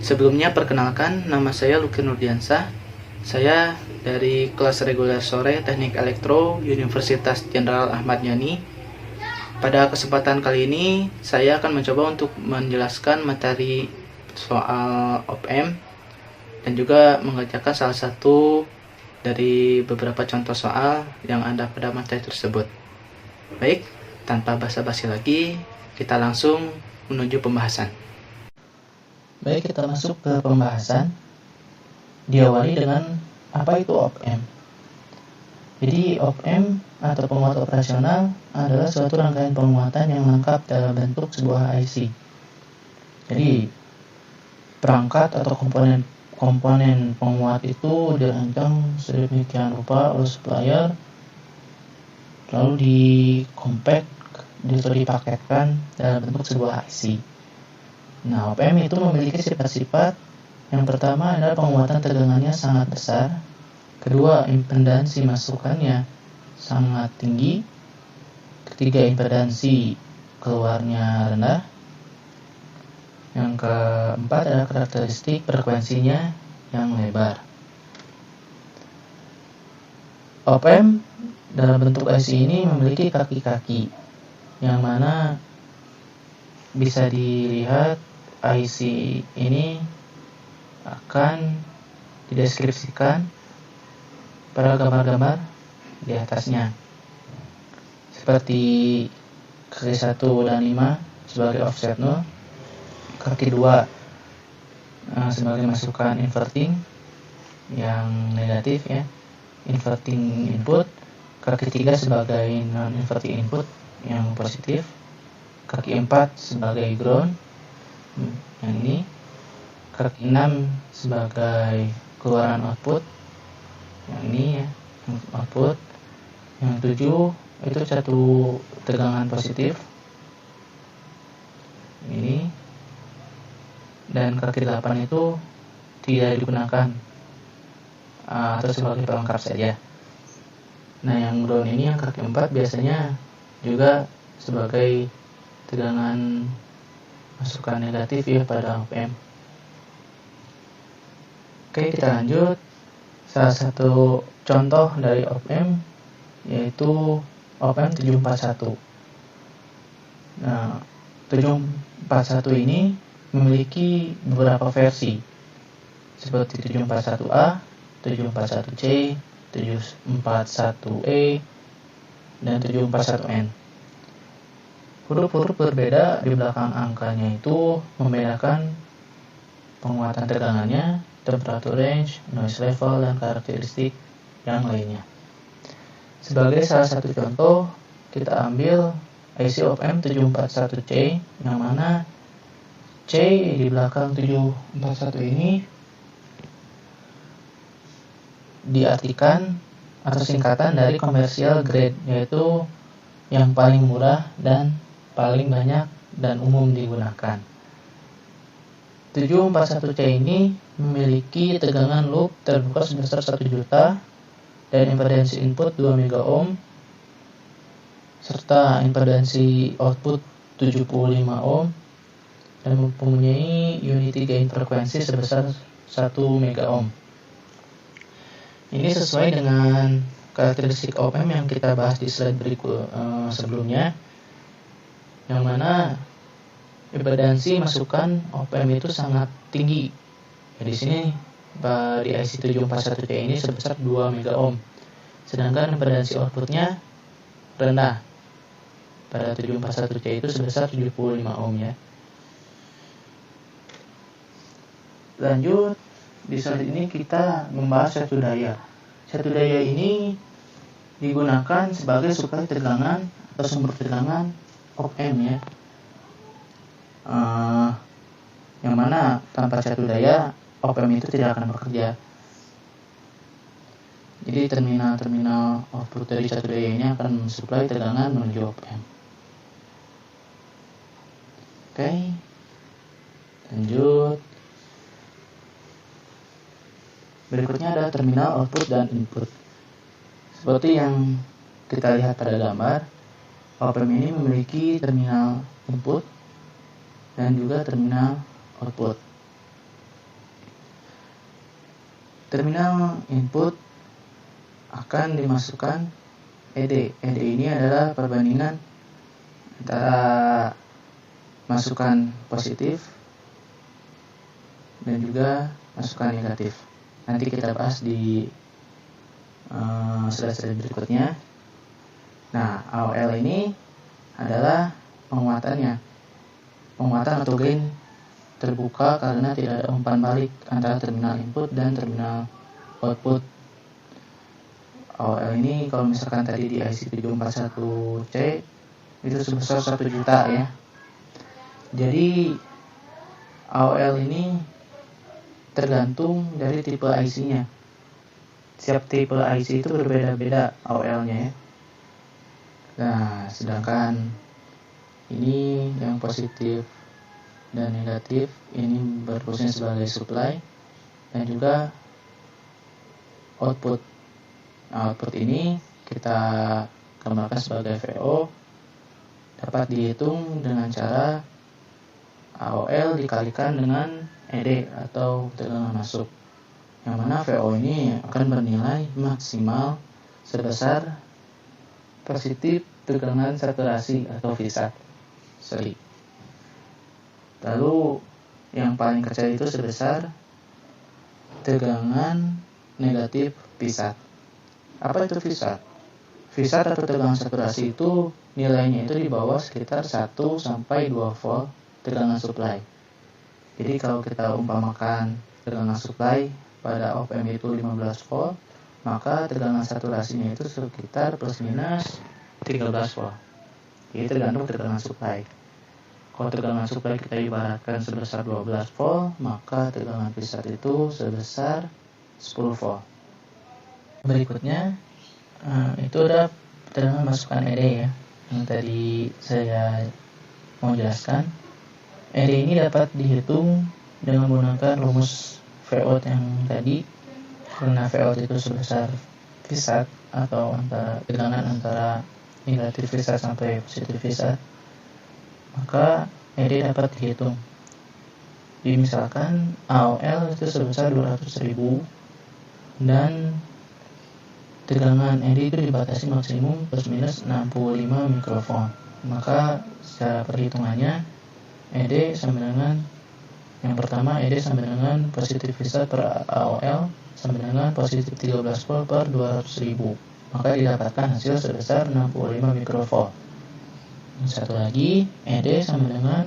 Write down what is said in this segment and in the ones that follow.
Sebelumnya perkenalkan, nama saya Luki Nurdiansah. Saya dari kelas reguler sore Teknik Elektro Universitas Jenderal Ahmad Yani. Pada kesempatan kali ini, saya akan mencoba untuk menjelaskan materi soal OPM dan juga mengerjakan salah satu dari beberapa contoh soal yang ada pada materi tersebut. Baik, tanpa basa-basi lagi, kita langsung menuju pembahasan. Baik, kita masuk ke pembahasan. Diawali dengan apa itu OPM. Jadi OPM atau penguat operasional adalah suatu rangkaian penguatan yang lengkap dalam bentuk sebuah IC. Jadi perangkat atau komponen penguat itu dirancang sedemikian rupa oleh supplier, lalu di-compact atau dipaketkan dalam bentuk sebuah IC. Nah, OPM itu memiliki sifat-sifat. Yang pertama adalah penguatan tegangannya sangat besar. Kedua, impedansi masukannya sangat tinggi. Ketiga, impedansi keluarnya rendah. Yang keempat adalah karakteristik frekuensinya yang lebar. OPM dalam bentuk IC ini memiliki kaki-kaki, yang mana bisa dilihat IC ini akan dideskripsikan pada gambar-gambar di atasnya, seperti kaki 1 dan 5 sebagai offset 0, kaki 2 sebagai masukan inverting yang negatif ya, inverting input, kaki 3 sebagai non-inverting input yang positif, kaki 4 sebagai ground yang ini, kaki 6 sebagai keluaran output yang ini ya, output. Yang 7 itu satu tegangan positif ini, dan kaki 8 itu tidak digunakan atau sebagai pelengkap saja. Nah, yang ground ini yang kaki 4 biasanya juga sebagai tegangan masukan negatif ya pada OPM. Oke, kita lanjut. Salah satu contoh dari OPM yaitu OPM 741. Nah, 741 ini memiliki beberapa versi seperti 741A, 741C, 741E, dan 741N. Huruf-huruf berbeda di belakang angkanya itu membedakan penguatan tegangannya, temperatur range, noise level, dan karakteristik yang lainnya. Sebagai salah satu contoh, kita ambil IC OPM 741C, yang mana C di belakang 741 ini diartikan atau singkatan dari commercial grade, yaitu yang paling murah dan paling banyak dan umum digunakan. 741C ini memiliki tegangan loop terbuka sebesar 1 juta dan impedansi input 2 mega ohm serta impedansi output 75 ohm dan mempunyai unity gain frekuensi sebesar 1 mega ohm. Ini sesuai dengan karakteristik OPM yang kita bahas di slide berikut sebelumnya, yang mana impedansi masukan OPM itu sangat tinggi. Di sini di IC 741C ini sebesar 2 mega ohm, sedangkan impedansi outputnya rendah. Pada 741C itu sebesar 75 ohm ya. Lanjut, di slide ini kita membahas satu daya. Satu daya ini digunakan sebagai suplai tegangan atau sumber tegangan OPM ya. Yang mana tanpa satu daya OPM itu tidak akan bekerja. Jadi terminal output dari satu daya ini akan mensuplai tegangan menuju OPM. Oke, lanjut. Berikutnya adalah terminal output dan input. Seperti yang kita lihat pada gambar, OPM ini memiliki terminal input dan juga terminal output. terminal input akan dimasukkan ED. ED ini adalah perbandingan antara masukan positif dan juga masukan negatif. Nanti kita bahas di slide berikutnya. Nah, AOL ini adalah penguatannya. Penguatan atau gain terbuka karena tidak ada umpan balik antara terminal input dan terminal output. AOL ini kalau misalkan tadi di IC 741C itu sebesar 1 juta ya. Jadi AOL ini tergantung dari tipe IC-nya. Setiap tipe IC itu berbeda-beda AOL-nya ya. Nah, sedangkan ini yang positif dan negatif ini berfungsi sebagai supply dan juga output. Nah, output ini kita gambarkan sebagai VO, dapat dihitung dengan cara AOL dikalikan dengan ED atau tegangan masuk, yang mana VO ini akan bernilai maksimal sebesar positif tegangan saturasi atau VSAT. Lalu yang paling kecil itu sebesar tegangan negatif VSAT. Apa itu VSAT? VSAT atau tegangan saturasi itu nilainya itu di bawah sekitar 1 sampai 2 volt tegangan supply. Jadi kalau kita umpamakan tegangan supply pada op amp itu 15 volt, maka tegangan saturasinya itu sekitar plus minus 13 volt. Jadi tergantung tegangan supply. Kalau tegangan supply kita ibaratkan sebesar 12 volt, maka tegangan VSAT itu sebesar 10 volt. Berikutnya itu ada tegangan masukan ED ya, yang tadi saya mau jelaskan. ED ini dapat dihitung dengan menggunakan rumus VOUT yang tadi, karena VOUT itu sebesar VSAT atau tegangan antara negatif VSAT sampai positif VSAT, maka ED dapat dihitung. Jadi misalkan AOL itu sebesar 200.000 dan tegangan ED itu dibatasi maksimum plus minus 65 mikrovolt. Maka secara perhitungannya ED sama dengan, yang pertama ED sama dengan positif VSAT per AOL sama dengan positif 13 volt per 200.000. Maka didapatkan hasil sebesar 65 mikrovolt. Yang satu lagi, ED sama dengan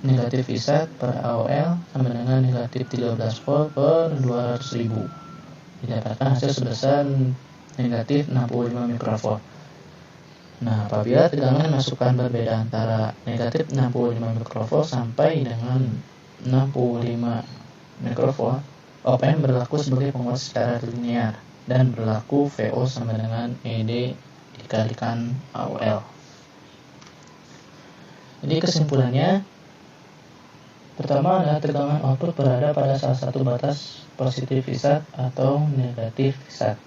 negatif VSAT per AOL sama dengan negatif 13 volt per 200.000. Didapatkan hasil sebesar negatif 65 mikrovolt. Nah, apabila tegangan masukan berbeda antara negatif 65 mikrovolt sampai dengan 65 mikrovolt, op amp berlaku sebagai penguat secara linear dan berlaku VO sama dengan ED dikalikan AOL. Jadi kesimpulannya, pertama adalah tegangan output berada pada salah satu batas positif VSAT atau negatif VSAT.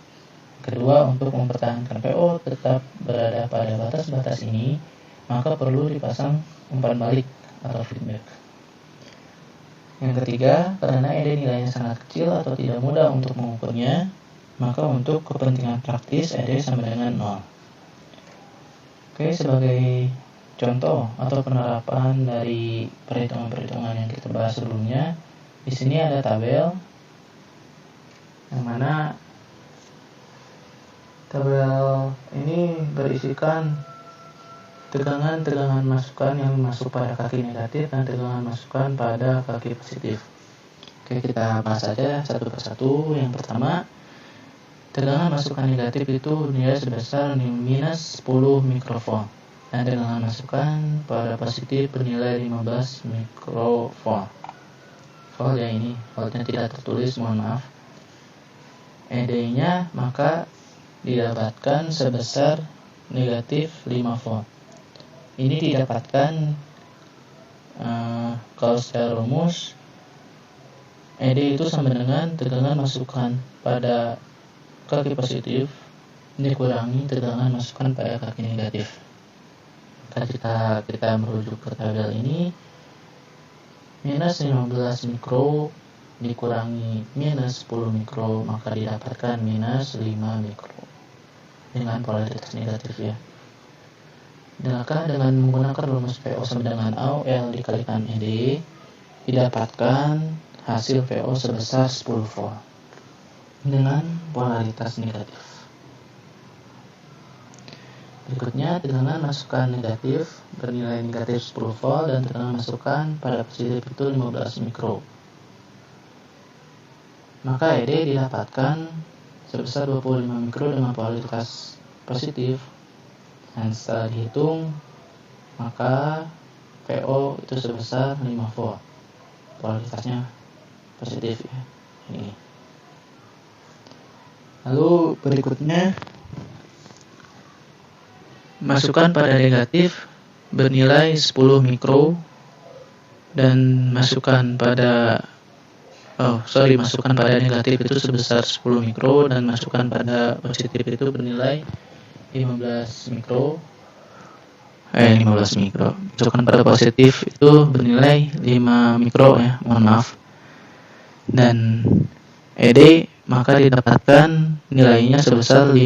Kedua, untuk mempertahankan VO tetap berada pada batas-batas ini, maka perlu dipasang umpan balik atau feedback. Yang ketiga, karena ED nilainya sangat kecil atau tidak mudah untuk mengukurnya, maka untuk kepentingan praktis ED sama dengan 0. Oke, sebagai contoh atau penerapan dari perhitungan-perhitungan yang kita bahas sebelumnya, di sini ada tabel yang mana tabel ini berisikan tegangan-tegangan masukan yang masuk pada kaki negatif dan tegangan masukan pada kaki positif. Oke, kita bahas saja satu persatu. Yang pertama, tegangan masukan negatif itu nilai sebesar minus 10 mikrovolt. Dan tegangan masukan pada positif bernilai 15 mikrovolt. Volt ya, ini voltnya tidak tertulis, mohon maaf. ED-nya maka didapatkan sebesar negatif 5 volt. Ini didapatkan kalau secara rumus ED itu sama dengan tegangan masukan pada kaki positif dikurangi tegangan masukan pada kaki negatif. Kita merujuk ke tabel ini, minus 15 mikro dikurangi minus 10 mikro, maka didapatkan minus 5 mikro dengan polaritas negatif ya. Maka dengan menggunakan rumus VO sama dengan AOL dikalikan ED, didapatkan hasil VO sebesar 10 volt dengan polaritas negatif. Berikutnya, tegangan masukan negatif bernilai negatif 10 volt dan tegangan masukan pada positif itu 15 mikro. Maka ED didapatkan sebesar 25 mikro dengan polaritas positif. Dan setelah dihitung, maka VO itu sebesar 5 volt. Polaritasnya positif ya. Ini. Lalu berikutnya, masukan pada negatif bernilai 10 mikro dan masukan pada negatif itu sebesar 10 mikro dan masukan pada positif itu bernilai 15 mikro. Masukan pada positif itu bernilai 5 mikro ya, mohon maaf. Dan ED maka didapatkan nilainya sebesar 5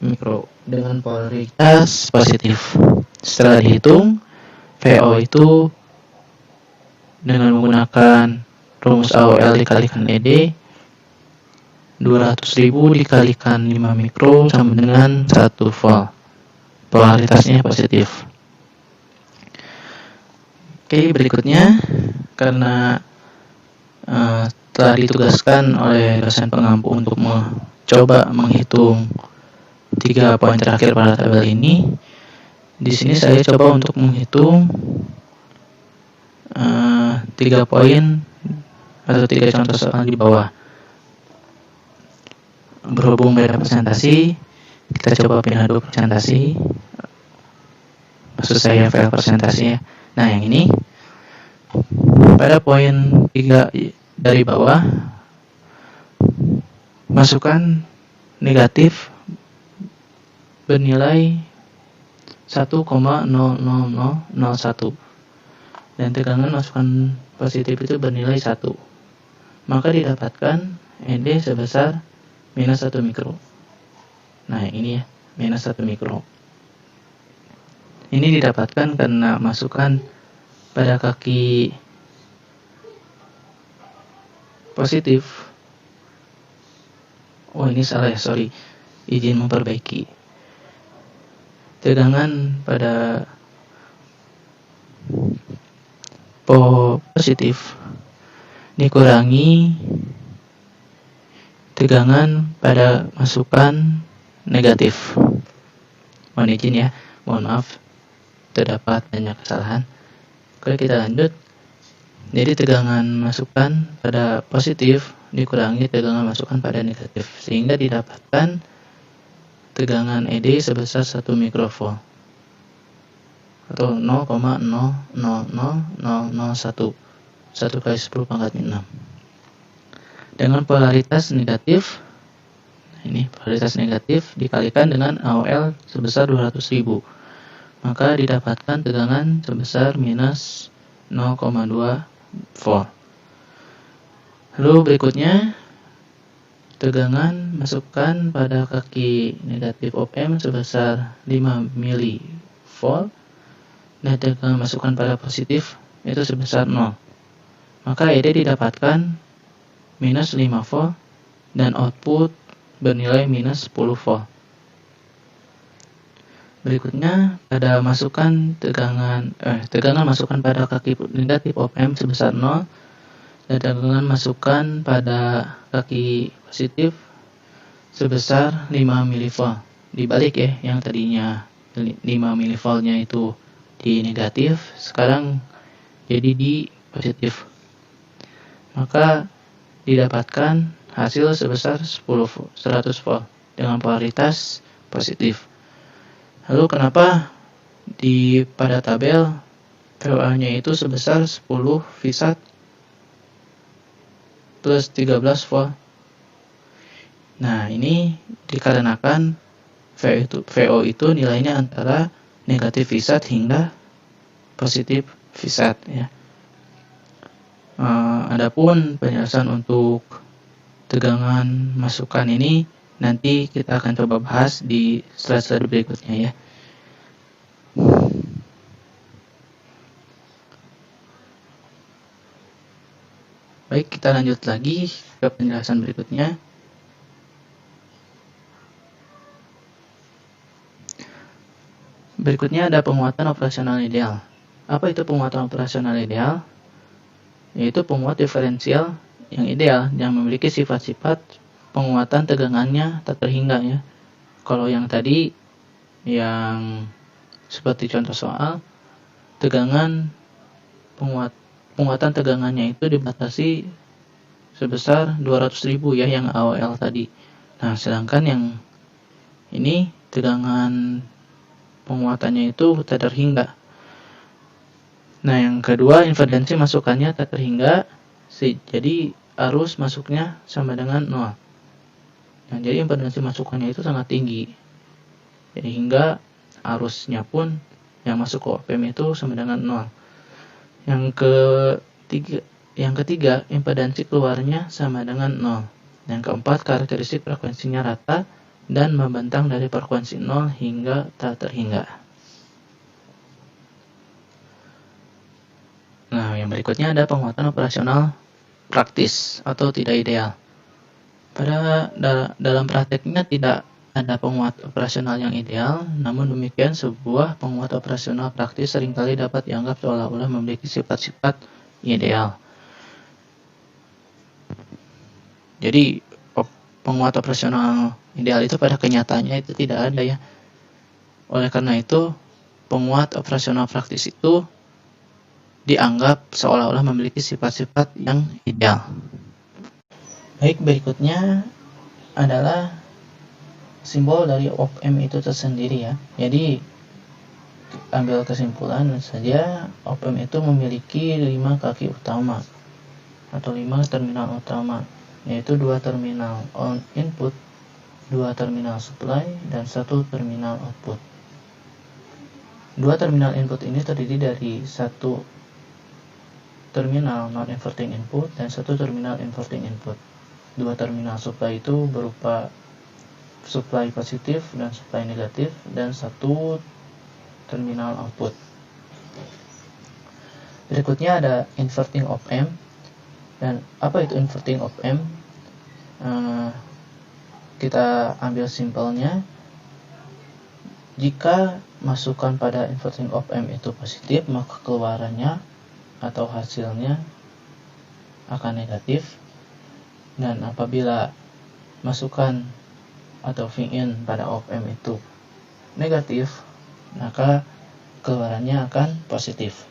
mikro dengan polaritas positif. Setelah dihitung, VO itu dengan menggunakan rumus AOL dikalikan ED, 200.000 dikalikan 5 mikro sama dengan 1 volt. Polaritasnya positif. Oke, berikutnya, karena telah ditugaskan oleh dosen pengampu untuk mencoba menghitung 3 poin terakhir pada tabel ini, di sini saya coba untuk menghitung 3 poin atau 3 contoh soal di bawah. Berhubung beda presentasi, kita coba pindah dulu presentasi. Maksud saya file presentasi ya. Nah, yang ini pada poin 3 dari bawah, masukan negatif bernilai 1,00001 dan tegangan masukan positif itu bernilai 1. Maka didapatkan ED sebesar minus 1 mikro. Nah, yang ini ya, minus 1 mikro. Ini didapatkan karena masukan pada kaki positif. Oh, ini salah ya, sorry. Izin memperbaiki. Tegangan pada positif dikurangi tegangan pada masukan negatif. Mohon izin ya, mohon maaf terdapat banyak kesalahan. Oke, kita lanjut. Jadi tegangan masukan pada positif dikurangi tegangan masukan pada negatif, sehingga didapatkan tegangan ED sebesar 1 mikrovolt atau 0,00001, 1 kali 10 pangkat 6. Dengan polaritas negatif, ini polaritas negatif dikalikan dengan AOL sebesar 200.000, maka didapatkan tegangan sebesar minus 0,2 volt. Lalu berikutnya, tegangan masukan pada kaki negatif op amp sebesar 5 mV dan tegangan masukan pada positif itu sebesar 0. Maka ED didapatkan minus 5 volt dan output bernilai minus 10 volt. Berikutnya, pada masukan tegangan masukan pada kaki negatif op amp sebesar 0 dan tegangan masukan pada kaki positif sebesar 5 mV. Dibalik ya, yang tadinya 5 mV-nya itu di negatif, sekarang jadi di positif. Maka didapatkan hasil sebesar 100 volt dengan polaritas positif. Lalu kenapa pada tabel VA-nya itu sebesar 10 VSAT plus 13 volt? Nah, ini dikarenakan VO itu nilainya antara negatif VSAT hingga positif VSAT ya. Adapun penjelasan untuk tegangan masukan ini nanti kita akan coba bahas di slide-slide berikutnya ya. Baik, kita lanjut lagi ke penjelasan berikutnya. Berikutnya ada penguatan operasional ideal. Apa itu penguatan operasional ideal? Yaitu penguat diferensial yang ideal yang memiliki sifat-sifat penguatan tegangannya tak terhingga ya. Kalau yang tadi yang seperti contoh soal, tegangan penguatan tegangannya itu dibatasi sebesar 200.000 ya yang AOL tadi. Nah, sedangkan yang ini tegangan penguatannya itu tak terhingga. Nah, yang kedua, impedansi masukannya tak terhingga, jadi arus masuknya sama dengan 0. Nah, jadi impedansi masukannya itu sangat tinggi. Jadi hingga arusnya pun yang masuk ke op amp itu sama dengan 0. Yang ketiga, impedansi keluarnya sama dengan 0. Yang keempat, karakteristik frekuensinya rata dan membentang dari frekuensi 0 hingga tak terhingga. Nah, yang berikutnya ada penguatan operasional praktis atau tidak ideal. Dalam prakteknya tidak ada penguat operasional yang ideal, namun demikian sebuah penguat operasional praktis seringkali dapat dianggap seolah-olah memiliki sifat-sifat ideal. Jadi penguat operasional ideal itu pada kenyataannya itu tidak ada ya. Oleh karena itu, penguat operasional praktis itu dianggap seolah-olah memiliki sifat-sifat yang ideal. Baik, berikutnya adalah simbol dari op amp itu tersendiri ya. Jadi ambil kesimpulan saja, op amp itu memiliki 5 kaki utama atau 5 terminal utama, yaitu 2 terminal on input, 2 terminal supply, dan 1 terminal output. 2 terminal input ini terdiri dari 1 terminal non-inverting input dan 1 terminal inverting input. 2 terminal supply itu berupa supply positif dan supply negatif, dan 1 terminal output. Berikutnya ada inverting op amp. Dan apa itu inverting op amp? Kita ambil simpelnya. Jika masukan pada inverting op amp itu positif, maka keluarannya atau hasilnya akan negatif. Dan apabila masukan atau Vin pada op amp itu negatif, maka keluarannya akan positif.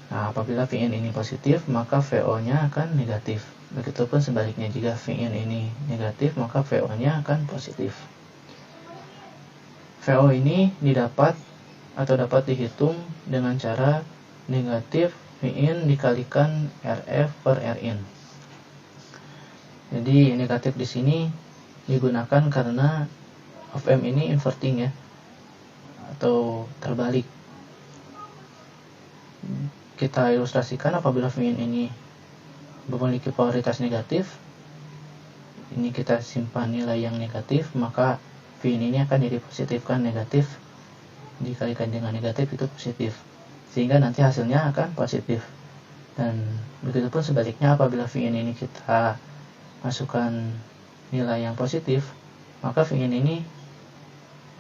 Nah, apabila Vin ini positif, maka VO-nya akan negatif. Begitupun sebaliknya, jika Vin ini negatif, maka VO-nya akan positif. VO ini didapat atau dapat dihitung dengan cara negatif Vin dikalikan RF per Rin. Jadi negatif di sini digunakan karena op amp ini inverting ya, atau terbalik. Kita ilustrasikan apabila Vin ini memiliki polaritas negatif, ini kita simpan nilai yang negatif, maka Vin ini akan jadi positifkan negatif dikalikan dengan negatif itu positif, sehingga nanti hasilnya akan positif. Dan begitupun sebaliknya, apabila Vin ini kita masukkan nilai yang positif, maka Vin ini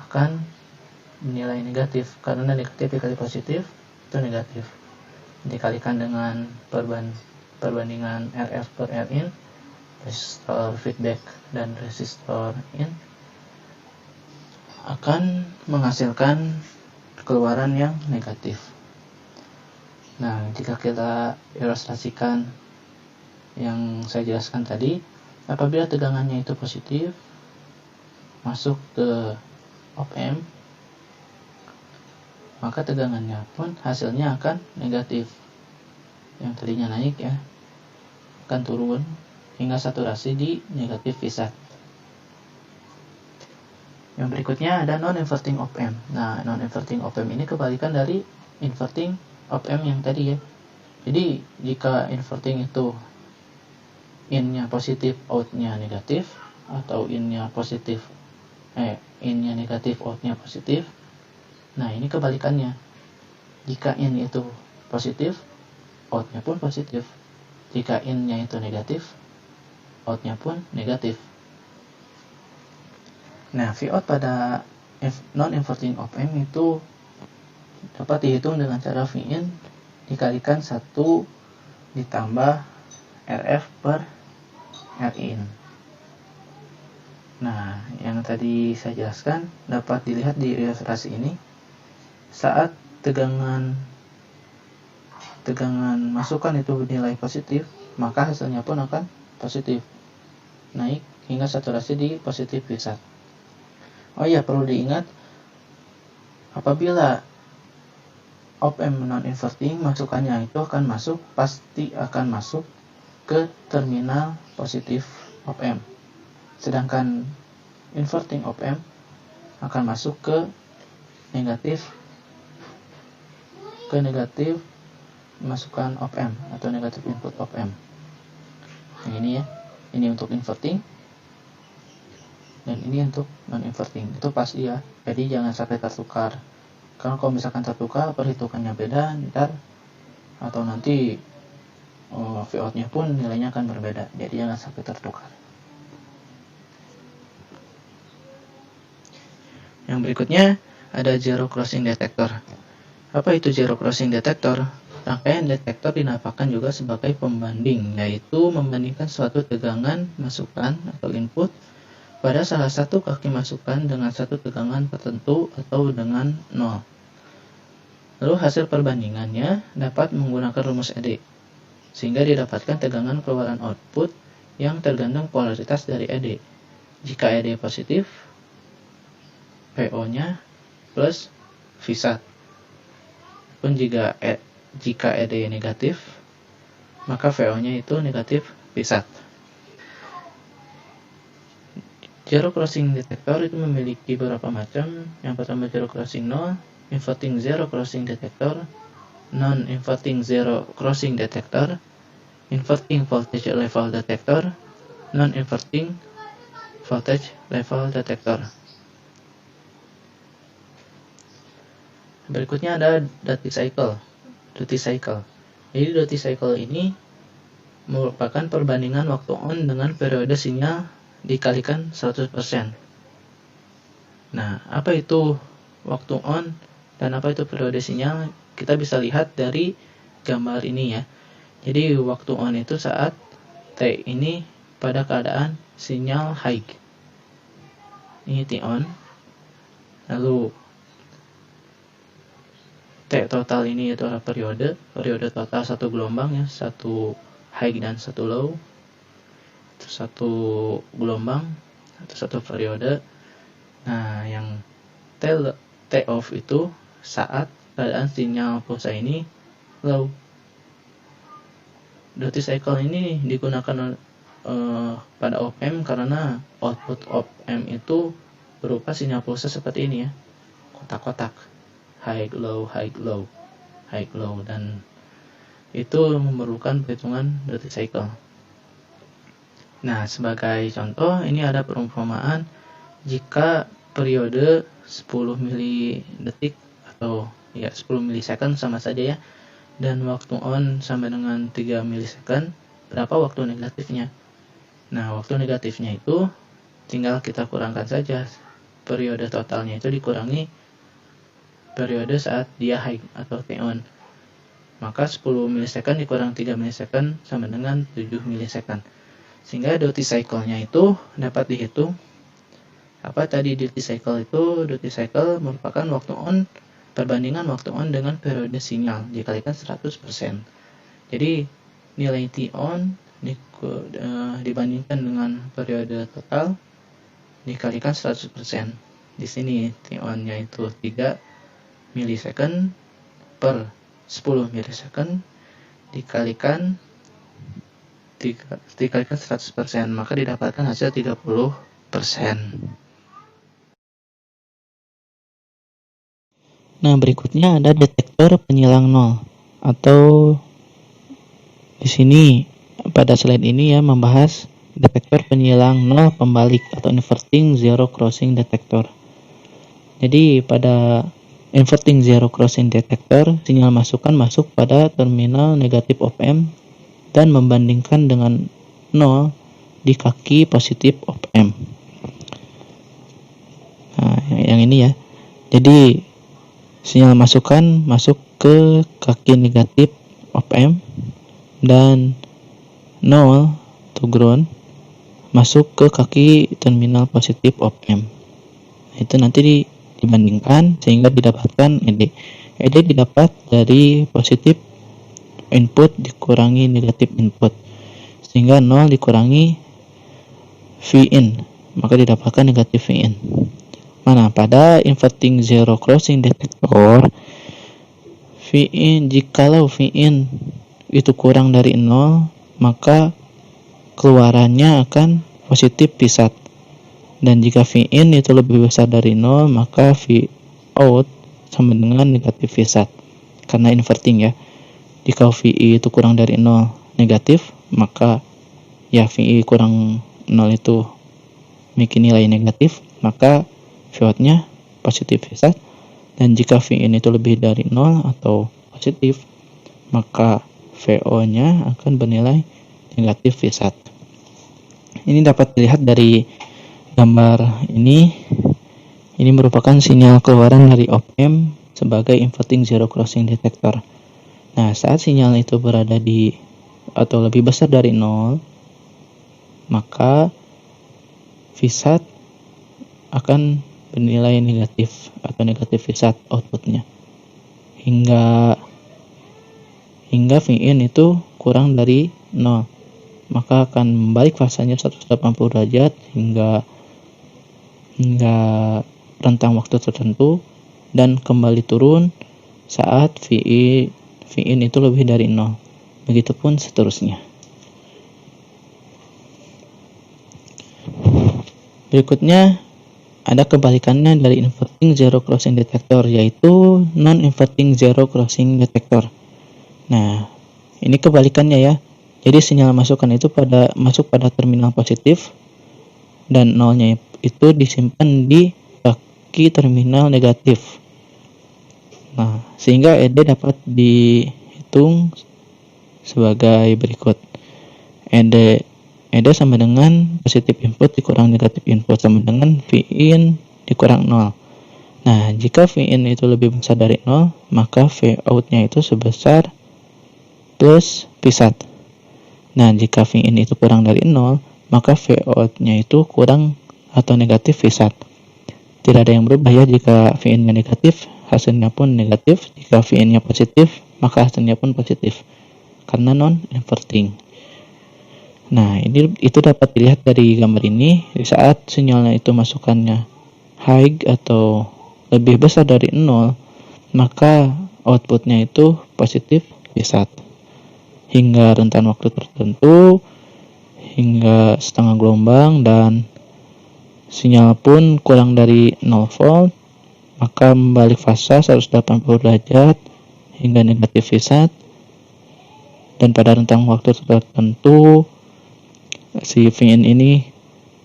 akan nilai negatif, karena negatif dikali positif itu negatif, dikalikan dengan perbandingan RF per Rin, resistor feedback dan resistor in, akan menghasilkan keluaran yang negatif. Nah, jika kita ilustrasikan yang saya jelaskan tadi, apabila tegangannya itu positif masuk ke op amp, maka tegangannya pun hasilnya akan negatif. Yang tadinya naik ya, akan turun hingga saturasi di negatif V1. Yang berikutnya ada non-inverting op amp. Nah, non-inverting op amp ini kebalikan dari inverting op-amp yang tadi ya. Jadi jika inverting itu in-nya positif, out-nya negatif, atau in-nya negatif, out-nya positif. Nah, ini kebalikannya. Jika in itu positif, out-nya pun positif. Jika in-nya itu negatif, out-nya pun negatif. Nah, Vout pada non-inverting op-amp itu dapat dihitung dengan cara Vin dikalikan 1 ditambah Rf per Rin. Nah, yang tadi saya jelaskan dapat dilihat di ilustrasi ini. Saat tegangan masukan itu nilai positif, maka hasilnya pun akan positif, naik hingga saturasi di positif V1. Oh iya, perlu diingat, apabila op-amp non-inverting, masukannya itu pasti akan masuk ke terminal positif op-amp. Sedangkan inverting op-amp akan masuk ke negatif masukan op-amp atau negatif input op-amp. Yang ini ya, ini untuk inverting dan ini untuk non-inverting. Itu pasti ya, jadi jangan sampai tertukar. Karena kalau misalkan tertukar, perhitungannya beda ntar, atau nanti Vout-nya pun nilainya akan berbeda. Jadi jangan sampai tertukar. Yang berikutnya ada zero crossing detector. Apa itu zero crossing detector? Rangkaian detektor dinamakan juga sebagai pembanding, yaitu membandingkan suatu tegangan masukan atau input pada salah satu kaki masukan dengan satu tegangan tertentu atau dengan 0. Lalu hasil perbandingannya dapat menggunakan rumus ED, sehingga didapatkan tegangan keluaran output yang tergantung polaritas dari ED. Jika ED positif, PO-nya plus V1. Pun jika ED negatif, maka VO-nya itu negatif V1. Zero crossing detector itu memiliki beberapa macam. Yang pertama zero crossing 0, inverting zero crossing detector, non-inverting zero crossing detector, inverting voltage level detector, non-inverting voltage level detector. Berikutnya ada duty cycle. Jadi duty cycle ini merupakan perbandingan waktu on dengan periode sinyal dikalikan 100%. Nah, apa itu waktu on dan apa itu periode sinyal? Kita bisa lihat dari gambar ini ya. Jadi waktu on itu saat T ini pada keadaan sinyal high. Ini T on. Lalu T total ini itu adalah periode total satu gelombang ya, satu high dan satu low. Itu satu gelombang atau satu periode. Nah, yang T off itu saat keadaan sinyal pulsa ini low. Duty cycle ini digunakan pada op-amp karena output op-amp itu berupa sinyal pulsa seperti ini ya, kotak-kotak, high low, dan itu memerlukan perhitungan duty cycle. Nah, sebagai contoh, ini ada perumpamaan jika periode 10 milidetik atau ya 10 milisecond sama saja ya, dan waktu on sama dengan 3 milisecond, berapa waktu negatifnya? Nah, waktu negatifnya itu tinggal kita kurangkan saja. Periode totalnya itu dikurangi periode saat dia high atau T on. Maka 10 milisecond dikurang 3 milisecond sama dengan 7 milisecond. Sehingga duty cycle-nya itu dapat dihitung. Apa tadi duty cycle itu? Duty cycle merupakan waktu on, perbandingan waktu on dengan periode sinyal dikalikan 100%. Jadi nilai T on dibandingkan dengan periode total dikalikan 100%. Di sini T on-nya itu 3 milisecond per 10 milisecond dikalikan 100%, maka didapatkan hasil 30%. Nah, berikutnya ada detektor penyilang nol. Atau di sini pada slide ini ya membahas detektor penyilang nol pembalik atau inverting zero crossing detector. Jadi pada inverting zero crossing detector, sinyal masukan masuk pada terminal negatif op-amp dan membandingkan dengan 0 di kaki positif op-amp. Nah, yang ini ya. Jadi sinyal masukan masuk ke kaki negatif op-amp dan 0 to ground masuk ke kaki terminal positif op-amp. Itu nanti dibandingkan sehingga didapatkan ED. ED didapat dari positif input dikurangi negatif input, sehingga 0 dikurangi Vin, maka didapatkan negatif Vin. Mana pada inverting zero crossing detector, jikalau Vin itu kurang dari 0, maka keluarannya akan positif Vsat. Dan jika Vin itu lebih besar dari 0, maka Vout sama dengan negatif Vsat. Karena inverting ya. Jika Vi itu kurang dari 0 negatif, maka ya Vi kurang 0 itu memiliki nilai negatif, maka Vout-nya positif Vsat. Dan jika Vin itu lebih dari 0 atau positif, maka Vo-nya akan bernilai negatif Vsat. Ini dapat dilihat dari gambar ini merupakan sinyal keluaran dari op-amp sebagai inverting zero crossing detector. Nah, saat sinyal itu berada di atau lebih besar dari 0, maka Vsat akan bernilai negatif atau negatif Vsat outputnya hingga Vin itu kurang dari 0, maka akan membalik fasanya 180 derajat hingga rentang waktu tertentu dan kembali turun saat Vin itu lebih dari 0. Begitupun seterusnya. Berikutnya ada kebalikannya dari inverting zero crossing detector, yaitu non-inverting zero crossing detector. Nah, ini kebalikannya ya. Jadi sinyal masukan itu masuk pada terminal positif dan nolnya itu disimpan di kaki terminal negatif. Nah, sehingga ED dapat dihitung sebagai berikut. ED sama dengan positif input dikurang negatif input sama dengan Vin dikurang 0. Nah, jika Vin itu lebih besar dari 0, maka Vout-nya itu sebesar plus Vsat. Nah, jika Vin itu kurang dari 0, maka Vout-nya itu kurang atau negatif Vsat. Tidak ada yang berubah ya. Jika Vin-nya negatif, hasilnya pun negatif. Jika Vin-nya positif, maka hasilnya pun positif karena non-inverting. Nah, itu dapat dilihat dari gambar ini. Di saat sinyalnya itu masukannya high atau lebih besar dari 0, maka outputnya itu positif Vsat hingga rentan waktu tertentu, hingga setengah gelombang, dan sinyal pun kurang dari 0 volt, maka membalik fasa 180 derajat hingga negatif Vsat. Dan pada rentang waktu tertentu si Vin ini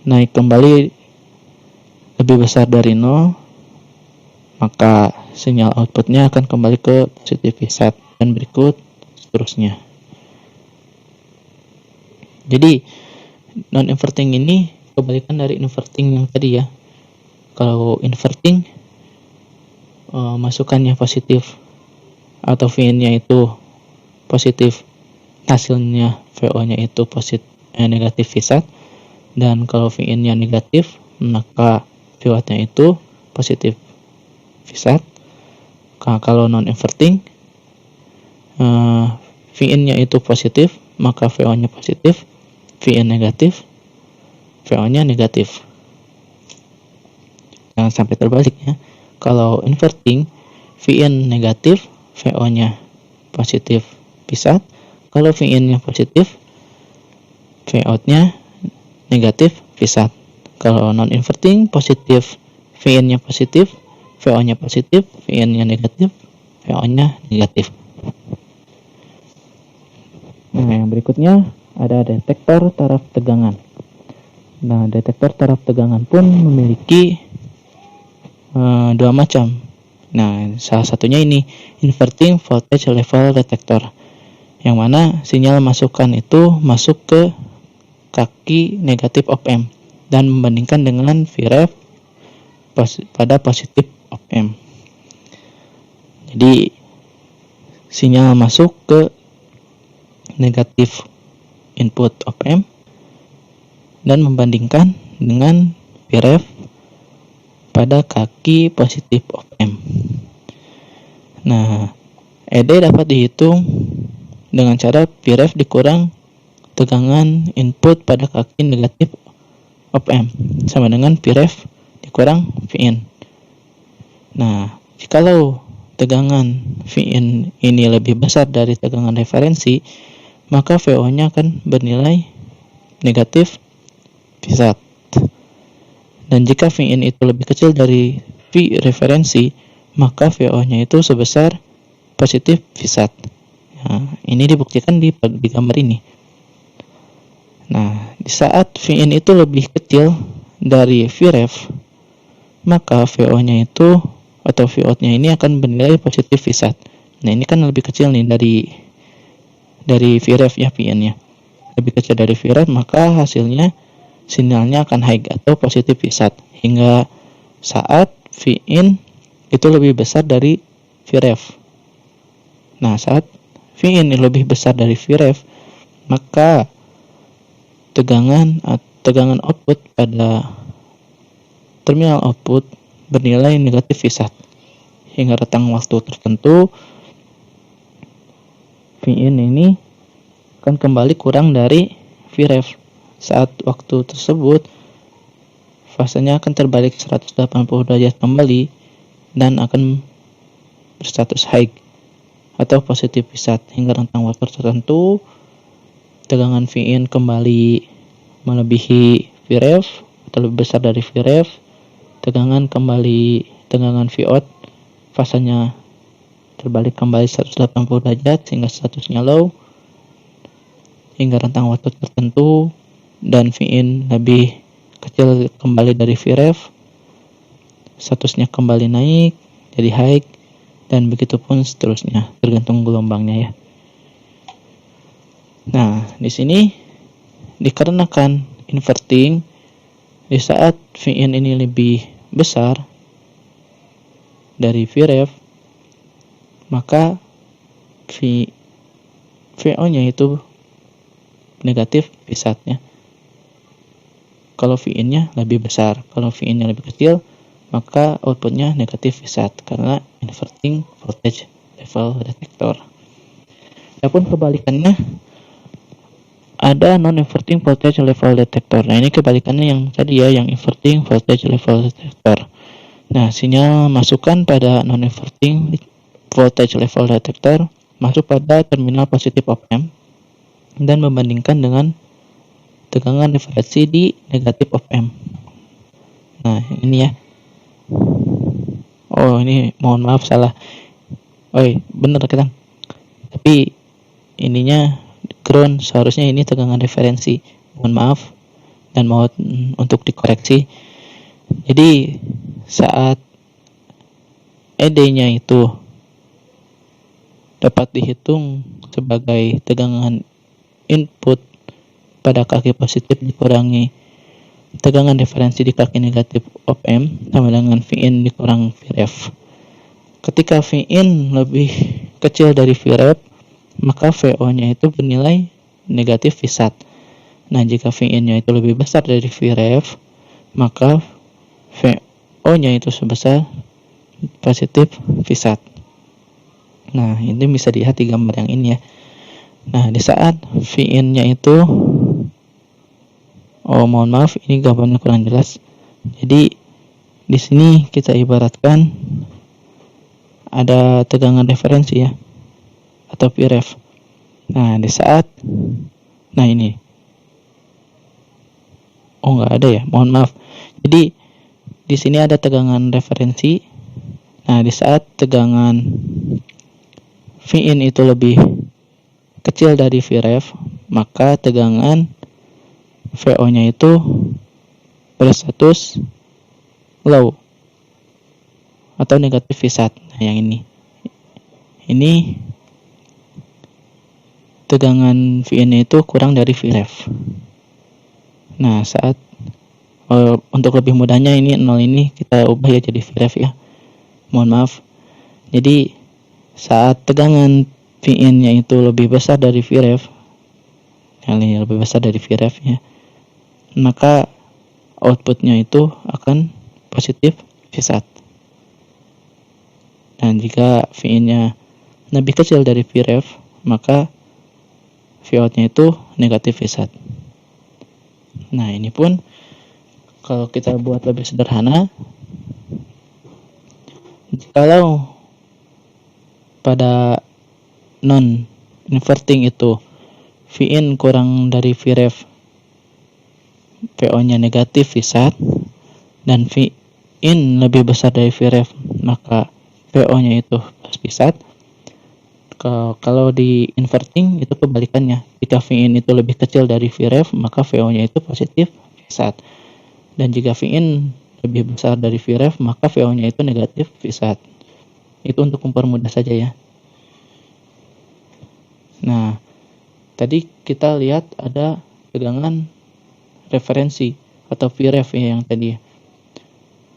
naik kembali lebih besar dari 0, maka sinyal outputnya akan kembali ke positif Vsat dan berikut seterusnya. Jadi non-inverting ini kebalikan dari inverting yang tadi ya. Kalau inverting masukannya positif atau Vin-nya itu positif, hasilnya Vo-nya itu negatif Vsat. Dan kalau Vin-nya negatif, maka Vo-nya itu positif Vsat. Kalau non-inverting, Vin-nya itu positif, maka Vo-nya positif. Vin negatif, Vo-nya negatif. Jangan sampai terbalik ya. Kalau inverting, Vin negatif, Vo-nya positif Vsat. Kalau Vin-nya positif, Vout-nya negatif Vsat. Kalau non-inverting, positif, Vin-nya positif, Vo-nya positif, Vin-nya negatif, Vo-nya negatif. berikutnya ada detektor taraf tegangan. Nah, detektor taraf tegangan pun memiliki dua macam. Nah, salah satunya ini inverting voltage level detector, yang mana sinyal masukan itu masuk ke kaki negatif op amp dan membandingkan dengan Vref pada positif op amp. Jadi sinyal masuk ke negatif input op amp dan membandingkan dengan Vref pada kaki positif op amp. Nah, ED dapat dihitung dengan cara Vref dikurang tegangan input pada kaki negatif op amp sama dengan Vref dikurang Vin. Nah, jikalau tegangan Vin ini lebih besar dari tegangan referensi, maka VO-nya akan bernilai negatif Vsat. Dan jika Vin itu lebih kecil dari V referensi, maka VO-nya itu sebesar positif Vsat. Nah, ini dibuktikan di gambar ini. Nah, di saat Vin itu lebih kecil dari Vref, maka VO-nya itu atau Vout-nya ini akan bernilai positif Vsat. Nah, ini kan lebih kecil nih dari Vref ya, Vin-nya. Lebih kecil dari Vref, maka hasilnya sinyalnya akan high atau positif Vsat hingga saat Vin itu lebih besar dari Vref. Nah, saat Vin lebih besar dari Vref, maka tegangan output pada terminal output bernilai negatif Vsat hingga rentang waktu tertentu. Vin ini akan kembali kurang dari Vref. Saat waktu tersebut fasenya akan terbalik 180 derajat kembali dan akan berstatus high atau positif Vsat hingga rentang waktu tertentu. Tegangan Vin kembali melebihi Vref atau lebih besar dari Vref. Tegangan Vout fasenya terbalik kembali 180 derajat sehingga statusnya low hingga rentang waktu tertentu, dan Vin lebih kecil kembali dari Vref, statusnya kembali naik jadi high, dan begitu pun seterusnya tergantung gelombangnya ya. Nah, di sini dikarenakan inverting, di saat Vin ini lebih besar dari Vref, maka VO-nya itu negatif Vsat-nya. Kalau Vin-nya lebih besar, kalau Vin-nya lebih kecil, maka outputnya negatif Vsat karena inverting voltage level detector. Adapun kebalikannya ada non-inverting voltage level detector. Nah, ini kebalikannya yang tadi ya, yang inverting voltage level detector. Nah, sinyal masukan pada non-inverting voltage level detector masuk pada terminal positif op amp dan membandingkan dengan tegangan referensi di negatif op amp. Nah, ini ya. Oh, ini mohon maaf salah. Bener kan? Tapi ininya ground, seharusnya ini tegangan referensi. Mohon maaf dan mohon untuk dikoreksi. Jadi saat ED-nya itu dapat dihitung sebagai tegangan input pada kaki positif dikurangi tegangan referensi di kaki negatif op amp sama dengan Vin dikurang Vref. Ketika Vin lebih kecil dari Vref, maka VO-nya itu bernilai negatif Vsat. Nah, jika Vin-nya itu lebih besar dari Vref, maka VO-nya itu sebesar positif Vsat. Nah, ini bisa dilihat di gambar yang ini ya. Nah, di saat Vin-nya itu mohon maaf, ini gambarnya kurang jelas. Jadi di sini kita ibaratkan ada tegangan referensi ya, atau Vref. Nah, di saat ini nggak ada ya, mohon maaf. Jadi di sini ada tegangan referensi. Nah, di saat tegangan Vin itu lebih kecil dari Vref, maka tegangan VO-nya itu berstatus low atau negatif Vsat. Nah, yang ini tegangan Vin itu kurang dari Vref. Nah, saat untuk lebih mudahnya ini 0 ini kita ubah ya jadi Vref ya. Mohon maaf. Jadi saat tegangan Vin-nya itu lebih besar dari Vref, lebih besar dari Vref ya, maka outputnya itu akan positif Vsat. Dan jika Vin-nya lebih kecil dari Vref, maka Vout-nya itu negatif Vsat. Nah, ini pun kalau kita buat lebih sederhana, kalau pada non inverting itu Vin kurang dari Vref, VO-nya negatif Vsat, dan Vin lebih besar dari Vref, maka VO-nya itu plus Vsat. Kalau di inverting itu kebalikannya. Jika Vin itu lebih kecil dari Vref, maka VO-nya itu positif Vsat. Dan jika Vin lebih besar dari Vref, maka VO-nya itu negatif Vsat. Itu untuk mempermudah saja ya. Nah, tadi kita lihat ada tegangan referensi atau Vref ya yang tadi.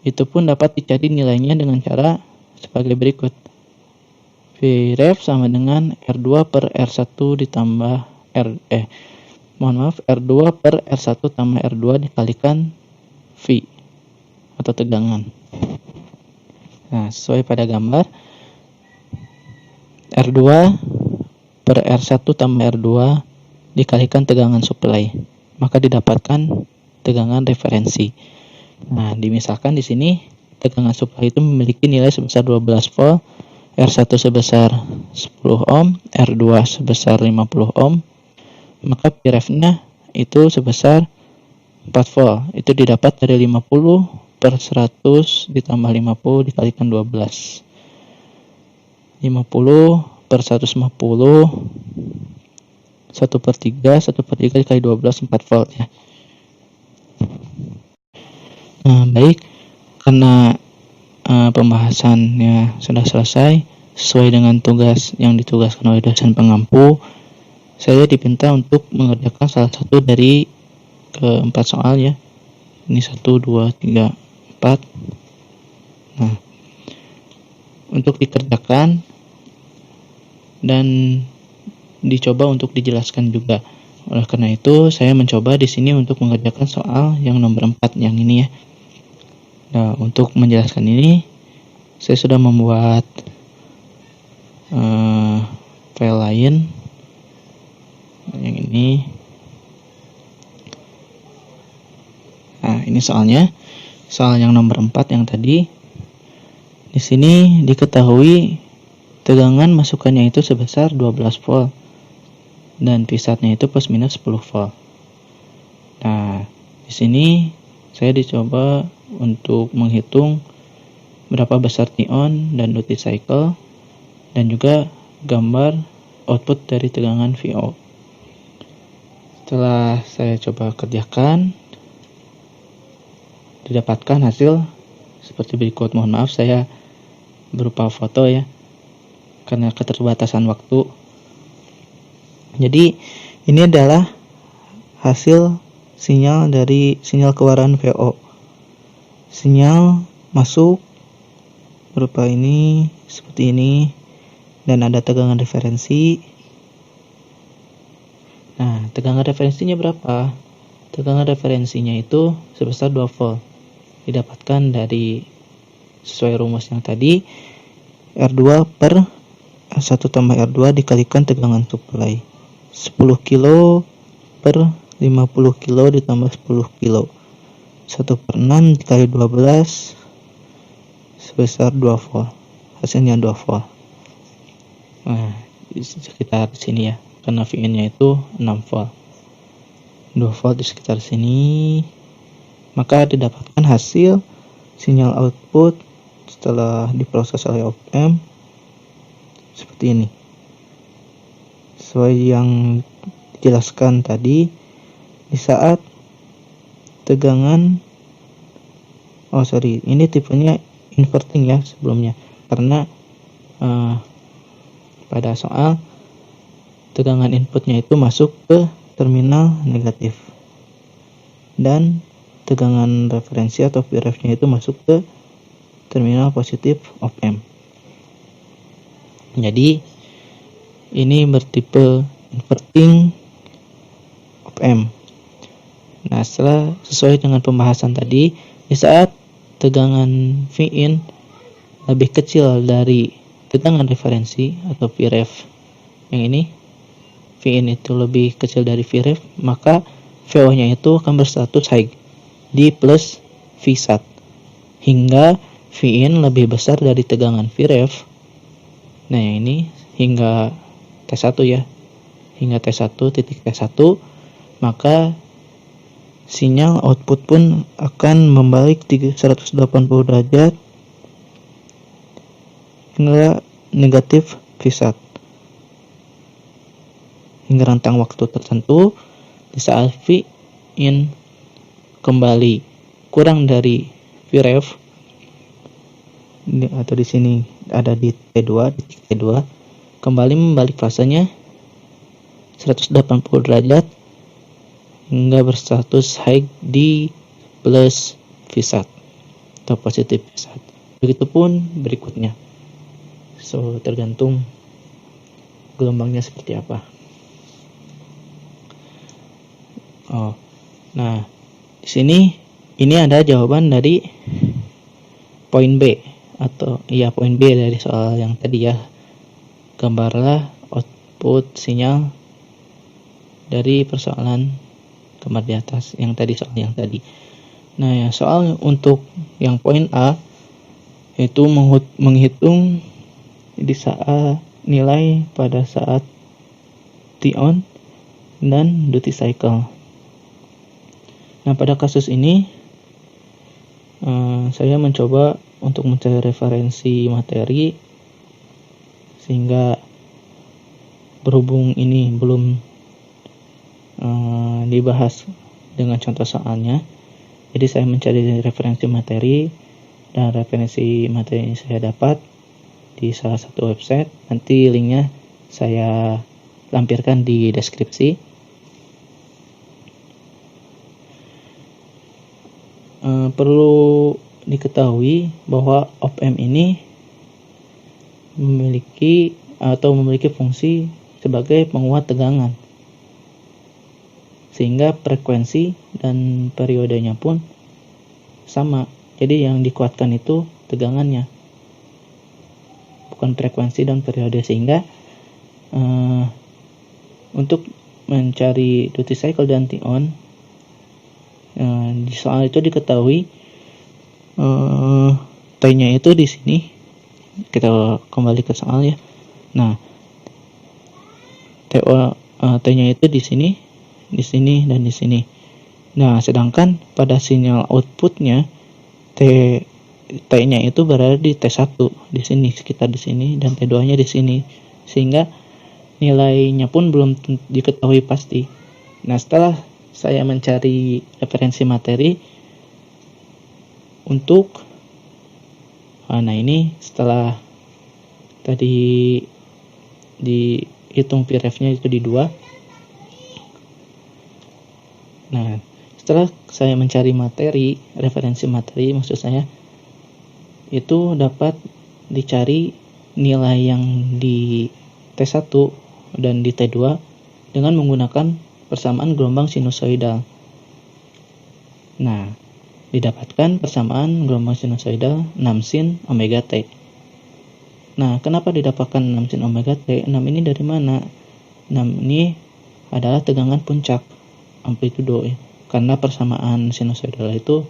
Itu pun dapat dicari nilainya dengan cara sebagai berikut. Vref sama dengan R2 per R1 ditambah R2 per R1 tambah R2 dikalikan V atau tegangan. Nah, sesuai pada gambar, R2 per R1 tambah R2 dikalikan tegangan supply, maka didapatkan tegangan referensi. Nah, dimisalkan di sini tegangan supply itu memiliki nilai sebesar 12 volt, R1 sebesar 10 ohm, R2 sebesar 50 ohm, maka Vref-nya itu sebesar 4 volt. Itu didapat dari 50 per 100 ditambah 50 dikalikan 12. 50 per 150, 1 per 3, 1 per 3 dikali 12, 4 volt ya. Nah, baik, karena pembahasannya sudah selesai sesuai dengan tugas yang ditugaskan oleh dosen pengampu, saya diminta untuk mengerjakan salah satu dari keempat soal ya. Ini 1, 2, 3, 4. Nah, untuk dikerjakan dan dicoba untuk dijelaskan juga. Oleh karena itu, saya mencoba di sini untuk mengerjakan soal yang nomor 4 yang ini ya. Nah, untuk menjelaskan ini, saya sudah membuat file lain yang ini. Nah, ini soalnya, soal yang nomor 4 yang tadi. Di sini diketahui tegangan masukannya itu sebesar 12 volt dan Vsatnya itu plus minus 10 volt. Nah, di sini saya dicoba untuk menghitung berapa besar T-on dan duty cycle dan juga gambar output dari tegangan VO. Setelah saya coba kerjakan, didapatkan hasil seperti berikut. Mohon maaf saya berupa foto ya, karena keterbatasan waktu. Jadi ini adalah hasil sinyal dari sinyal keluaran VO. Sinyal masuk berupa ini, seperti ini, dan ada tegangan referensi. Nah, tegangan referensinya berapa? Tegangan referensinya itu sebesar 2 volt. Didapatkan dari sesuai rumus yang tadi, R2 per R1 tambah R2 dikalikan tegangan supply. 10 kilo per 50 kilo ditambah 10 kilo. 1 per 6 dikali 12 sebesar 2 volt. Hasilnya 2 volt. Nah, di sekitar sini ya, karena VN-nya itu 6 volt. 2 volt di sekitar sini. Maka didapatkan hasil sinyal output setelah diproses oleh op-amp seperti ini. Sesuai yang dijelaskan tadi, di saat tegangan ini tipenya inverting ya sebelumnya, karena pada soal tegangan inputnya itu masuk ke terminal negatif dan tegangan referensi atau Vref-nya itu masuk ke terminal positif op-amp. Jadi ini bertipe inverting op-amp. Nah, sesuai dengan pembahasan tadi, di saat tegangan Vin lebih kecil dari tegangan referensi atau Vref yang ini, Vin itu lebih kecil dari Vref, maka VO-nya itu akan berstatus high di plus Vsat hingga Vin lebih besar dari tegangan Vref. Nah, yang ini hingga T1 ya. Hingga T1, titik T1, maka sinyal output pun akan membalik 180 derajat hingga negatif Vsat. Hingga rentang waktu tertentu, di saat Vin kembali kurang dari Vref, atau di sini ada di T2, titik T2, kembali membalik fasenya 180 derajat hingga berstatus high di plus Vsat atau positif Vsat. Begitupun berikutnya. So, tergantung gelombangnya seperti apa. Nah, di sini ini ada jawaban dari poin B atau poin B dari soal yang tadi ya. Gambarlah output sinyal dari persoalan gambar di atas yang tadi, soal yang tadi. Nah, ya, soal untuk yang poin A yaitu menghitung di saat nilai pada saat T-on dan duty cycle. Nah, pada kasus ini saya mencoba untuk mencari referensi materi, sehingga berhubung ini belum dibahas dengan contoh soalnya, jadi saya mencari referensi materi, dan referensi materi ini saya dapat di salah satu website. Nanti linknya saya lampirkan di deskripsi. Perlu diketahui bahwa op-amp ini memiliki fungsi sebagai penguat tegangan, sehingga frekuensi dan periodenya pun sama. Jadi yang dikuatkan itu tegangannya, bukan frekuensi dan periode, sehingga untuk mencari duty cycle dan T-on, di soal itu diketahui T-nya itu di sini. Kita kembali ke soal ya. Nah, T-nya itu di sini dan di sini. Nah, sedangkan pada sinyal outputnya T-nya itu berada di T1 di sini, sekitar di sini, dan T2-nya di sini, sehingga nilainya pun belum diketahui pasti. Nah, setelah saya mencari referensi materi untuk ini setelah tadi dihitung Vref-nya itu di 2. Nah, setelah saya mencari referensi materi maksud saya, itu dapat dicari nilai yang di T1 dan di T2 dengan menggunakan persamaan gelombang sinusoidal. Nah, didapatkan persamaan gelombang sinusoidal 6 sin omega T. Nah, kenapa didapatkan 6 sin omega T? 6 ini dari mana? 6 ini adalah tegangan puncak amplitudo ya. Karena persamaan sinusoidal itu,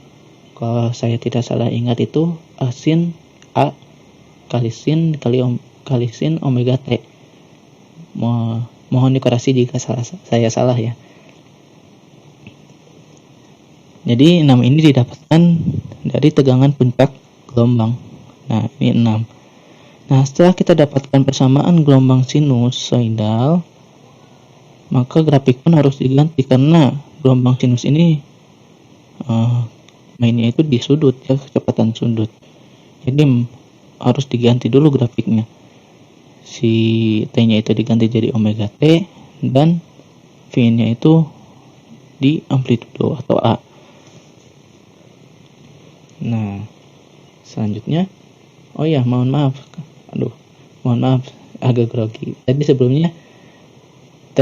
kalau saya tidak salah ingat, itu A sin A kali sin omega T. Mohon dikoreksi jika saya salah ya. Jadi 6 ini didapatkan dari tegangan puncak gelombang. Nah, ini 6. Nah, setelah kita dapatkan persamaan gelombang sinusoidal, maka grafik pun harus diganti karena gelombang sinus ini mainnya itu di sudut ya, kecepatan sudut. Jadi harus diganti dulu grafiknya. Si T-nya itu diganti jadi omega T dan V-nya itu di amplitudo atau A. Nah, selanjutnya mohon maaf agak grogi. Tadi sebelumnya T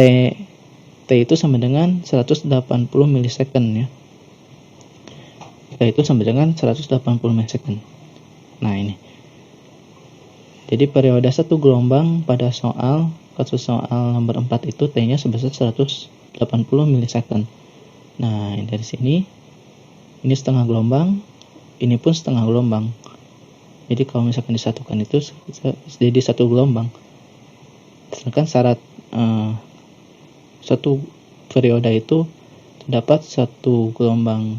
itu sama dengan 180 milisecond ya. T itu sama dengan 180 milisecond. Nah, ini. Jadi periode satu gelombang pada kasus soal nomor 4 itu T-nya sebesar 180 milisecond. Nah, dari sini ini setengah gelombang, ini pun setengah gelombang. Jadi kalau misalkan disatukan itu jadi satu gelombang. Sedangkan syarat satu periode itu terdapat satu gelombang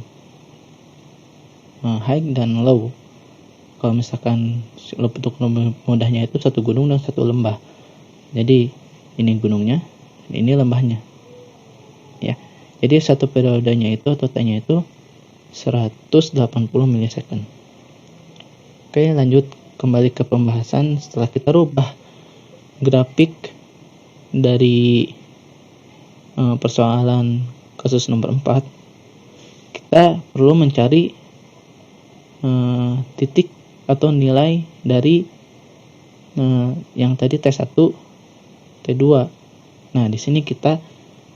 high dan low. Kalau misalkan untuk mudahnya itu satu gunung dan satu lembah. Jadi ini gunungnya, ini lembahnya. Ya. Jadi satu periodenya itu atau T-nya itu 180 milisecond. Oke, lanjut kembali ke pembahasan. Setelah kita rubah grafik dari persoalan kasus nomor 4, kita perlu mencari titik atau nilai dari yang tadi T1, T2. Nah, di sini kita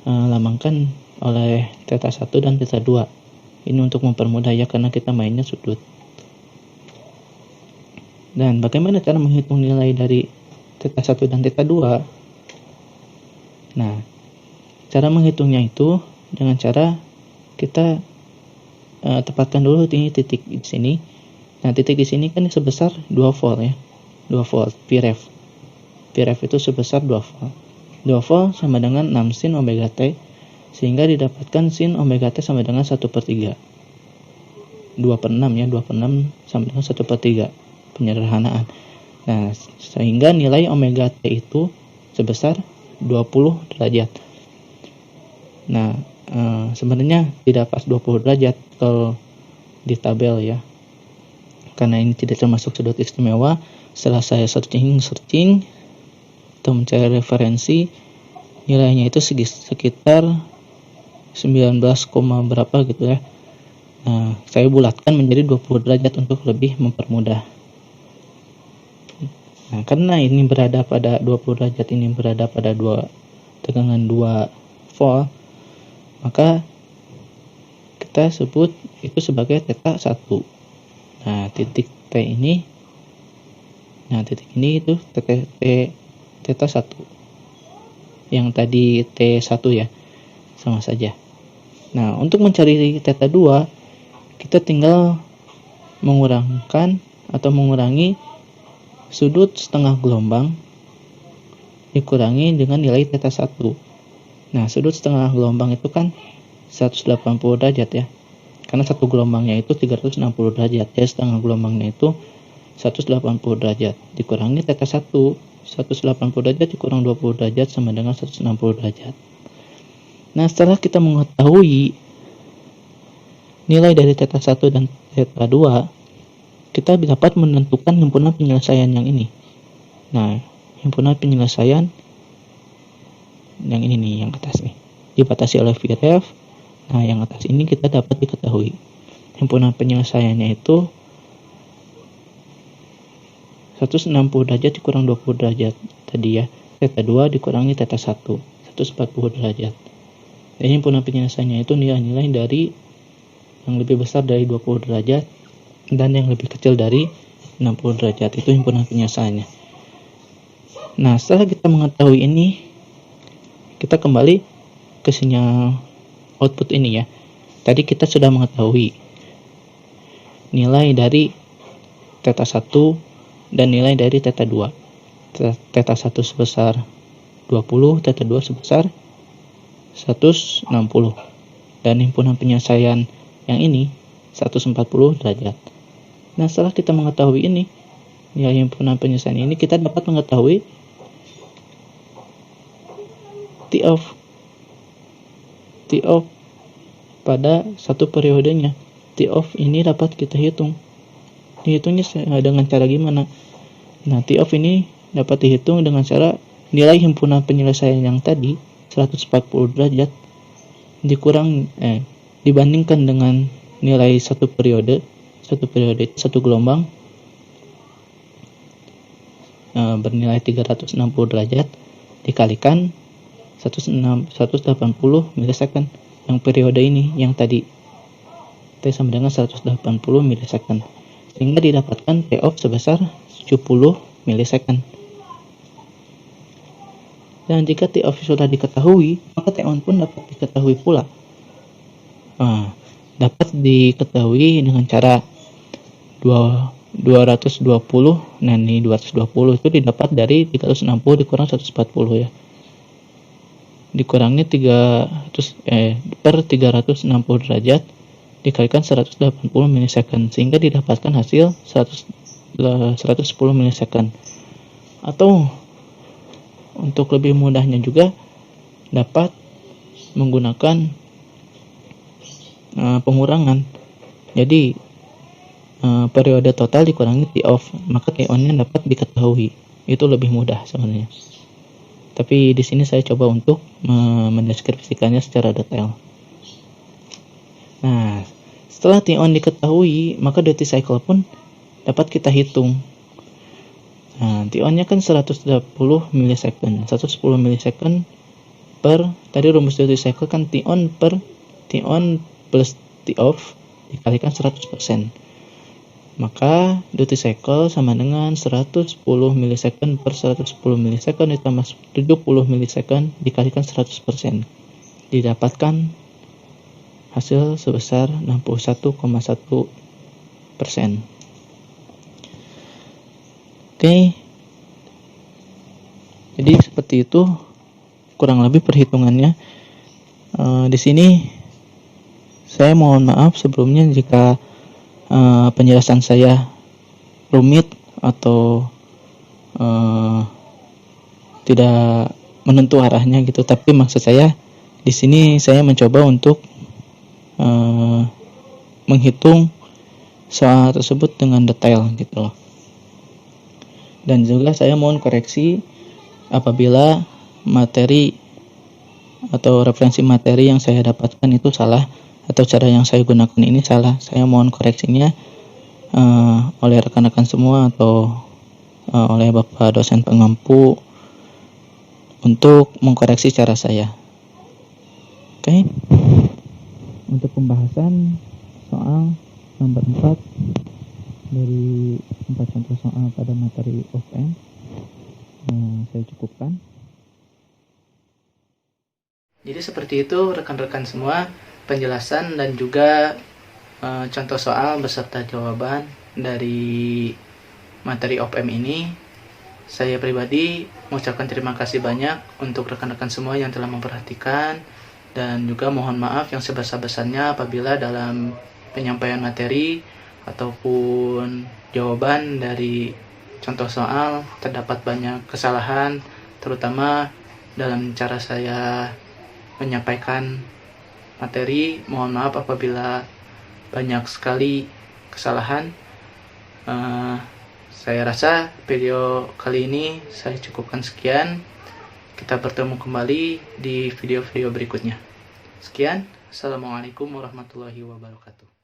lambangkan oleh θ1 dan θ2. Ini untuk mempermudah ya, karena kita mainnya sudut. Dan bagaimana cara menghitung nilai dari θ1 dan θ2? Nah, cara menghitungnya itu dengan cara kita tepatkan dulu ini titik di sini. Nah, titik di sini kan sebesar 2 volt ya. 2 volt Vref. Vref itu sebesar 2 volt. 2 volt sama dengan 6 sin omega T, sehingga didapatkan sin omega T sama dengan 1/3. 2/6 ya, 2/6 sama dengan 1/3. Penyederhanaan. Nah, sehingga nilai omega T itu sebesar 20 derajat. Nah, sebenarnya tidak pas 20 derajat kalau di tabel ya. Karena ini tidak termasuk sudut istimewa. Setelah saya searching atau mencari referensi, nilainya itu sekitar 19, berapa gitu ya. Nah, saya bulatkan menjadi 20 derajat untuk lebih mempermudah. Nah, karena ini berada pada 20 derajat, ini berada pada tegangan 2 volt, maka kita sebut itu sebagai θ1. Nah, titik T ini, itu θ1. Yang tadi T1 ya, sama saja. Nah, untuk mencari θ2, kita tinggal mengurangi sudut setengah gelombang dikurangi dengan nilai θ1. Nah, sudut setengah gelombang itu kan 180 derajat ya. Karena satu gelombangnya itu 360 derajat. Ya, setengah gelombangnya itu 180 derajat. Dikurangi θ1. 180 derajat dikurang 20 derajat sama dengan 160 derajat. Nah, setelah kita mengetahui nilai dari θ1 dan θ2, kita dapat menentukan himpunan penyelesaian yang ini. Nah, himpunan penyelesaian yang ini nih, yang atas nih, dibatasi oleh Vref. Nah, yang atas ini kita dapat diketahui himpunan penyelesaiannya itu 160 derajat dikurang 20 derajat tadi ya. θ2 dikurangi θ1, 140 derajat. Dan himpunan penyelesaiannya itu nilai-nilai dari yang lebih besar dari 20 derajat dan yang lebih kecil dari 60 derajat. Itu himpunan penyelesaiannya. Nah, setelah kita mengetahui ini, kita kembali ke sinyal output ini ya. Tadi kita sudah mengetahui nilai dari θ1 dan nilai dari θ2. θ1 sebesar 20, θ2 sebesar 160. Dan himpunan penyelesaian yang ini 140 derajat. Nah, setelah kita mengetahui ini, nilai himpunan penyelesaian ini, kita dapat mengetahui T off T-off pada satu periodenya. T-off ini dapat kita hitung. Dihitungnya dengan cara gimana? Nah, T-off ini dapat dihitung dengan cara nilai himpunan penyelesaian yang tadi 140 derajat dibandingkan dengan nilai satu periode satu gelombang bernilai 360 derajat dikalikan 180 milisecond yang periode ini yang tadi sama dengan 180 milisecond, sehingga didapatkan T-off sebesar 70 milisecond. Dan jika T-off sudah diketahui, maka T-on pun dapat diketahui pula. Dapat diketahui dengan cara 220. Nah, ini 220 itu didapat dari 360 dikurang 140 ya. Dikurangi 360 derajat dikalikan 180 milisecond, sehingga didapatkan hasil 110 milisecond. Atau untuk lebih mudahnya juga dapat menggunakan pengurangan. Jadi periode total dikurangi T-off, maka T-on-nya dapat diketahui. Itu lebih mudah sebenarnya. Tapi di sini saya coba untuk mendeskripsikannya secara detail. Nah, setelah T-on diketahui, maka duty cycle pun dapat kita hitung. Nah, T-on-nya kan 110 milisecond. 110 milisecond per, tadi rumus duty cycle kan T-on plus T-off dikalikan 100%. Maka duty cycle sama dengan 110 milisecond per 110 milisecond ditambah 70 milisecond dikalikan 100%. Didapatkan hasil sebesar 61,1%. Oke. Jadi seperti itu kurang lebih perhitungannya. Di sini saya mohon maaf sebelumnya jika penjelasan saya rumit atau tidak menentu arahnya gitu, tapi maksud saya di sini saya mencoba untuk menghitung soal tersebut dengan detail gitu loh. Dan juga saya mohon koreksi apabila materi atau referensi materi yang saya dapatkan itu salah, atau cara yang saya gunakan ini salah. Saya mohon koreksinya oleh rekan-rekan semua atau oleh Bapak dosen pengampu untuk mengkoreksi cara saya. Oke. Untuk pembahasan soal nomor 4 dari 4 contoh soal pada materi OPM saya cukupkan. Jadi seperti itu rekan-rekan semua, penjelasan dan juga contoh soal beserta jawaban dari materi OPM ini. Saya pribadi mengucapkan terima kasih banyak untuk rekan-rekan semua yang telah memperhatikan, dan juga mohon maaf yang sebesar-besarnya apabila dalam penyampaian materi ataupun jawaban dari contoh soal terdapat banyak kesalahan, terutama dalam cara saya menyampaikan materi. Mohon maaf apabila banyak sekali kesalahan. Saya rasa video kali ini saya cukupkan sekian. Kita bertemu kembali di video-video berikutnya. Sekian, Assalamualaikum warahmatullahi wabarakatuh.